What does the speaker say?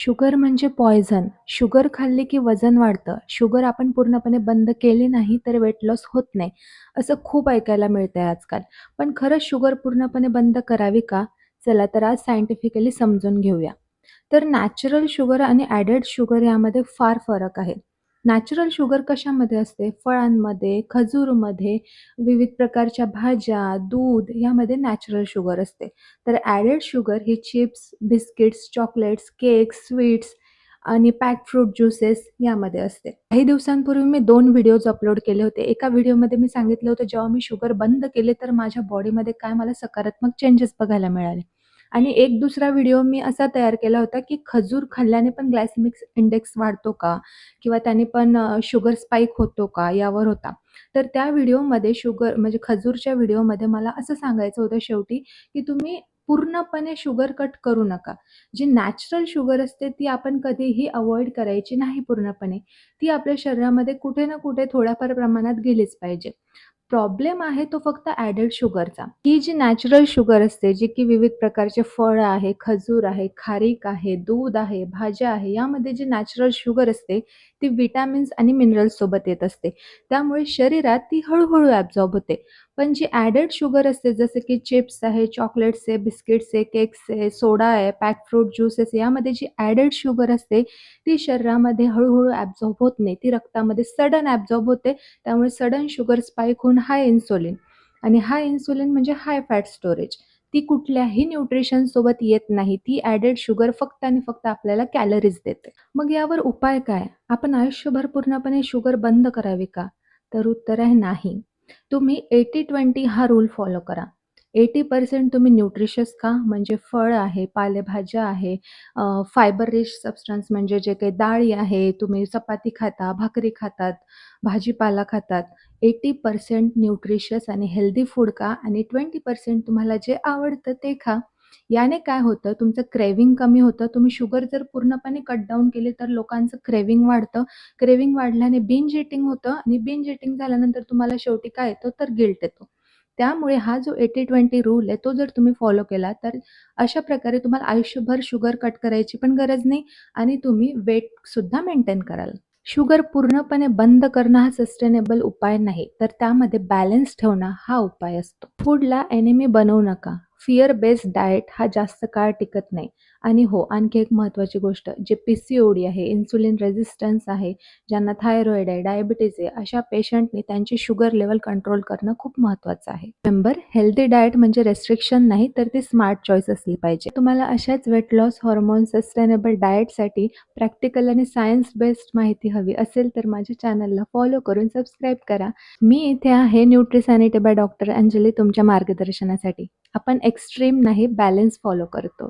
Sugar म्हणजे poison. Sugar खाल्ली की वजन वाढतं. शुगर आपण पूर्णपणे बंद केली नाही तर वेट लॉस होत नाही. असं खूप ऐकायला मिळतंय आजकाल. पण खरंच शुगर पूर्णपणे बंद करावी का? चला तर आज सायंटिफिकली समजून घेऊया. तर नॅचरल शुगर आणि ॲडेड शुगर यामध्ये फार फरक आहे. नॅचरल शुगर कशामध्ये असते? फळांमध्ये, खजूरमध्ये, विविध प्रकारच्या भाज्या, दूध यामध्ये नॅचरल शुगर असते. तर ॲडेड शुगर ही chips, biscuits, chocolates, cakes, sweets आणि पॅक्ड फ्रूट ज्युसेस यामध्ये असते. काही दिवसांपूर्वी मी 2 व्हिडिओज अपलोड केले होते. एका व्हिडिओमध्ये मी सांगितलं होतं जेव्हा मी शुगर बंद केले तर माझ्या बॉडीमध्ये काय मला सकारात्मक चेंजेस बघायला मिळाले. आणि एक दुसरा व्हिडिओ मी असा तयार केला होता, की खजूर खाल्ल्याने पण ग्लायसेमिक इंडेक्स वाढतो का? किंवा त्याने पण शुगर स्पाइक होतो का? यावर होता. तर त्या व्हिडिओमध्ये शुगर म्हणजे खजूरच्या व्हिडिओमध्ये मला असं सांगायचं होतं शेवटी, की तुम्ही पूर्णपणे शुगर कट करू नका. जी नॅचरल शुगर असते ती आपण कधीही अव्हॉइड करायची नाही पूर्णपणे. ती आपल्या शरीरामध्ये कुठे ना कुठे थोड्याफार प्रमाणात गेलीच पाहिजे. प्रॉब्लेम आहे तो फक्त ॲडेड शुगरचा. ही जी नॅचरल शुगर असते, जी की विविध प्रकारचे फळं आहे, खजूर आहे, खारीक आहे, दूध आहे, भाज्या आहे, यामध्ये जी नॅचरल शुगर असते, ती विटॅमिन्स आणि मिनरल्ससोबत येत असते. त्यामुळे शरीरात ती हळू-हळू ॲब्झॉर्ब होते. पण जी ॲडेड शुगर असते, जसं की चिप्स आहे, चॉकलेट्स आहे, बिस्किट्स आहे, केक्स आहे, सोडा आहे, पॅक्ड फ्रूट ज्यूसेस यामध्ये जी ॲडेड शुगर असते, ती शरीरामध्ये हळू ॲब्झॉर्ब होत नाही. ती रक्तामध्ये सडन ॲब्झॉर्ब होते. त्यामुळे सडन शुगर स्पाइक होऊन हाय इन्सुलिन आणि हाय इन्सुलिन म्हणजे हाय फॅट स्टोरेज. ती कुठल्याही न्यूट्रिशनसोबत येत नाही. ती ॲडेड शुगर फक्त आणि फक्त आपल्याला कॅलरीज देते. मग यावर उपाय काय? आपण आयुष्यभर पूर्णपणे शुगर बंद करावी का? तर उत्तर आहे नाही. तुम्ही 80-20 हा रूल फॉलो करा. 80% तुम्ही न्यूट्रिशियस खा, म्हणजे फळ आहे, पालेभाज्या आहे, फायबर रिच सबस्टन्स म्हणजे जे काही डाळी आहे, तुम्ही चपाती खाता, भाकरी खातात, भाजीपाला खातात. 80% न्यूट्रिशियस आणि हेल्दी फूड खा आणि 20% तुम्हाला जे आवडतं ते खा. याने काय होतं, तुमचं क्रेव्हिंग कमी होतं. तुम्ही शुगर जर पूर्णपणे कट डाउन केली तर लोकांचं क्रेव्हिंग वाढतं. क्रेव्हिंग वाढल्याने बिंज ईटिंग होतं आणि बिंज ईटिंग झाल्यानंतर तुम्हाला शेवटी काय येतो तर गिल्ट येतो. त्यामुळे हा जो 80-20 रूल आहे तो जर तुम्ही फॉलो केला तर अशा प्रकारे तुम्हाला आयुष्यभर शुगर कट करायची पण गरज नाही आणि तुम्ही वेटसुद्धा मेंटेन कराल. शुगर पूर्णपणे बंद करणं हा सस्टेनेबल उपाय नाही, तर त्यामध्ये बॅलन्स ठेवणं हा उपाय असतो. फूडला एनिमी बनवू नका. फिअर बेस्ड डाएट हा जास्त काळ टिकत नाही. आणि हो, आणखी एक महत्त्वाची गोष्ट, जे पी-सी-ओ-डी आहे, इन्सुलिन रेझिस्टन्स आहे, ज्यांना थायरॉईड आहे, डायबिटीज आहे, अशा पेशंटनी त्यांची शुगर लेव्हल कंट्रोल करणं खूप महत्त्वाचं आहे. रिमेंबर, हेल्दी डाएट म्हणजे रेस्ट्रिक्शन नाही, तर ती स्मार्ट चॉईस असली पाहिजे. तुम्हाला अशाच वेट लॉस, हार्मोन, सस्टेनेबल डाएटसाठी प्रॅक्टिकल आणि सायन्स बेस्ड माहिती हवी असेल तर माझ्या चॅनलला फॉलो करून सबस्क्राईब करा. मी इथे आहे न्यूट्रिसॅनिटी बाय डॉक्टर अंजली तुमच्या मार्गदर्शनासाठी. आपण एक्स्ट्रीम नाही, बॅलन्स फॉलो करतो.